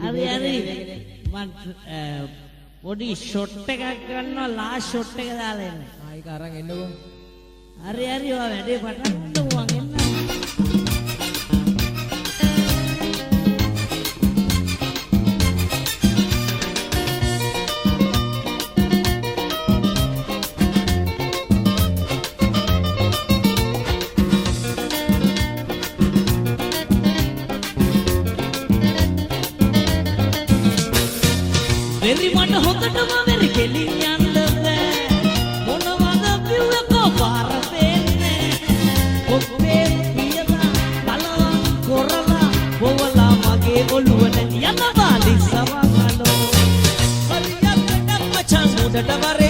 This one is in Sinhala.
හරි හරි මම පොඩි ෂොට් එකක් ගන්නවා ලාස්ට් ෂොට් එක දාලා එන්න. ඒක අරන් එන්නකෝ. හරි හරි ඔයා වැඩේ පටන් ගන්න මං එන්න. වෙරි මට හොඳටම වෙරි කෙලින් යන්න බෑ මොනවද පියුවකෝ පාර දෙන්නේ ඔක්කේ පියලා බලවන් කරලා බොවලා මගේ ඔළුවට යනවා ලිස්සවකලෝ හරියට මචං උඩට වර